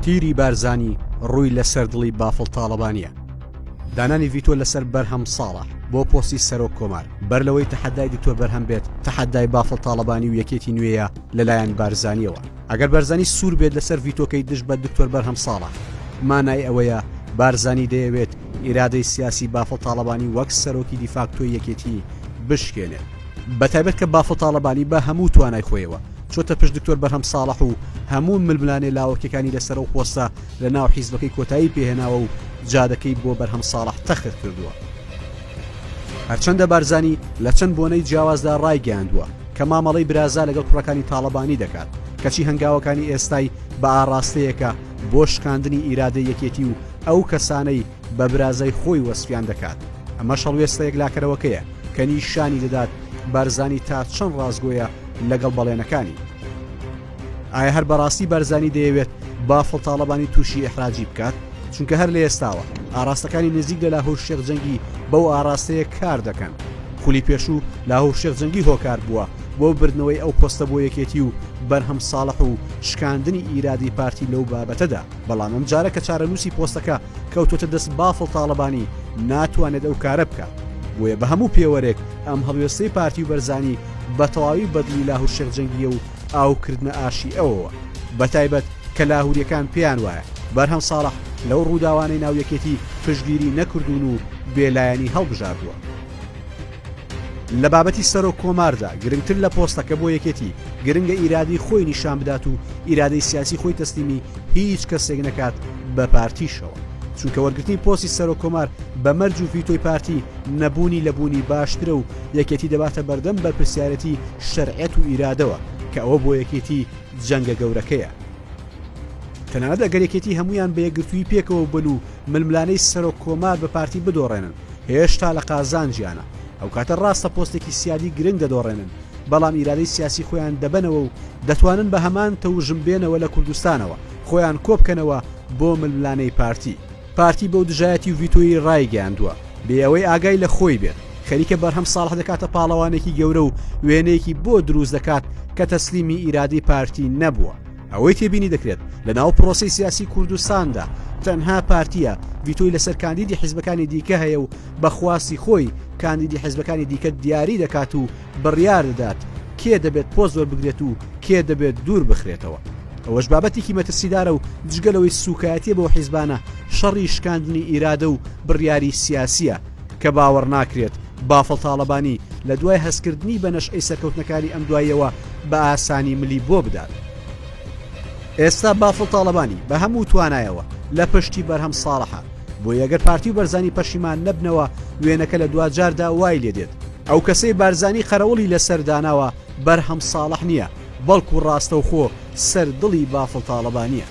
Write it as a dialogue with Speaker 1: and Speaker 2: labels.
Speaker 1: تیری بارزانی ڕووی لەسەر دڵی بافڵ تاڵەبانیە. دانانی ڤیتۆ لەسەر بەرهەم ساڵح بۆ پۆستی سەرۆک کۆمار بەر لەوەی تەحەدای دکتۆر بەرهەم بێت تەحەدای بافڵ تاڵەبانی و یەکێتی نوێیە لەلایەن بارزانیەوە. ئەگەر بارزانی سوور بێت لەسەر ڤیتۆکەی دژ بە دکتۆر بەرهەم ساڵح، مانای ئەوەیە بارزانی دەیەوێت ئیرادەی سیاسی بافڵ تاڵەبانی وەک سەرۆکی دیفاکتۆی یەکێتی بشکێنێت. بەتایبەت کە بافڵ تاڵەبانی بە هەموو توانای خۆیەوە چۆتە پشت دکتۆر بەرهەم ساڵح و هەموو ململانێ لاوەکەکانی لەسەر و پۆستە لە ناو حیزبەکەی کۆتایی پێهێناوە و جادەکەی بۆ بەرهەم ساڵح تەخت کردووە. هەرچەندە بارزانی لە چەند بۆنەی جیاوازدا ڕایگەیاندووە کە مامەڵەی برازا لەگەڵ کوڕەکانی تاڵەبانی دەکات، کەچی هەنگاوەکانی ئێستای بە ئاڕاستەیەکە بۆ شکاندنی ئیرادەی یەکێتی و ئەو کەسانەی بە برازای خۆی وەسفیان دەکات. ئەمە شەڵوێستەیەک لاکەرەوەکەیە کە نیشانی دەدات بارزانی تا چەند ڕازگۆیە لەگەڵ بەڵێنەکانی. ئایا هەر بەڕاستی بارزانی دەیەوێت بافڵ تاڵەبانی تووشی ئەحراجی بکات؟ چونکە هەر لە ئێستاوە ئاراستەکانی نزیک لە لاهور شێخ جەنگی بەو ئاراستەیە کار دەکەن. خولی پێشوو لاهور شێخ جەنگی هۆکار بووە بۆ بردنەوەی ئەو پۆستە بۆ یەکێتی و بەرهەم ساڵح و شکاندنی ئیرادی پارتی لەو بابەتەدا. بەڵام ئەم جارە کە چارەنووسی پۆستەکە کەوتۆتە دەست بافڵ تاڵەبانی ناتوانێت ئەو کارە بکات. بۆیە بە هەموو پێوەرێک ئەم هەڵوێستەی پارتی و بەرزانی بە تەواوی بەدلی لاهور شێخ جەنگیە و ئاوکردنە ئاشی ئەوەوە. بەتایبەت کە لاهوریەکان پێیان وایە بەرهەم ساڵح لەو ڕووداوانەی ناویەکێتی پشتگیری نەکردوون و بێلایەنی هەڵبژاردووە. لە بابەتی سەرۆک کۆماردا گرنگتر لە پۆستەکە بۆ یەکێتی گرنگە ئیرادی خۆی نیشان بدات و ئیرادەی سیاسی خۆی تەسلیمی هیچ کەسێک نەکات بە پارتیشەوە، چونکە وەرگرتنی پۆستی سەرۆک کۆمار بە مەرج و ڤیتۆی پارتی نەبوونی لەبوونی باشترە و یەکێتی دەباتە بەردەم بەرپرسیارەتی شەرعەت و ئیرادەوە کە ئەوە بۆ یەکێتی جەنگە گەورەکەیە. تەنانەت ئەگەر یەکێتی هەمویان بە یەکگرتووی پێکەوە بن و ململانەی سەرۆک کۆمار بە پارتی بدۆڕێنن، هێشتا لە قازان ژیانە. ئەو کاتە ڕاستە پۆستێکی سیادی گرنگ دەدۆڕێنن، بەڵام ئیرادەی سیاسی خۆیان دەبنەوە و دەتوانن بە هەمان تەوژم بێنەوە لە کوردستانەوە خۆیان کۆبکەنەوە بۆ ململانەی پارتی. پارتی بەو دژایەتی و ڤیتۆی ڕایگەیاندووە بێ ئەوەی ئاگای لە خۆی بێت خەریکە بەرهەم ساڵح دەکاتە پاڵەوانێکی گەورە و وێنەیەکی بۆ دروست دەکات کە تەسلیمی ئیرادی پارتی نەبووە. ئەوەی تێبینی دەکرێت لە ناو پرۆسەی سیاسی کوردستاندا تەنها پارتیە ڤیتۆی لەسەر کاندیدی حیزبەکانی دیکە هەیە و بەخواستی خۆی کاندیدی حیزبەکانی دیکە دیاری دەکات و بڕیار دەدات کێ دەبێت پۆست وەربگرێت و کێ دەبێت دوور بخرێتەوە. ئەوەش بابەتێکی مەترسیدارە و جگەلەوەی سوکایەتی بۆ حیزبانە شەڕی شکاندنی ئیرادە و بڕیاری سیاسیە کە باوەڕ ناکرێت بافڵ تاڵەبانی لە دوای هەستکردنی بە نەشئەی سەرکەوتنەکانی ئەم دوایەوە بە ئاسانی ملی بۆ بدات. ئێستا بافڵ تاڵەبانی بە هەموو توانایەوە لە پشتی بەرهەم ساڵحە، بۆ یەگەر پارتی و بەرزانی پەشیمان نەبنەوە وێنەکە لە دوجاردا وای لێدێت. ئەو کەسەی بارزانی خەرەوڵی لەسەر داناوە بەرهەم ساڵح نییە، بەڵکو ڕاستەوخۆ سەر دڵی بافڵ تاڵەبانیە.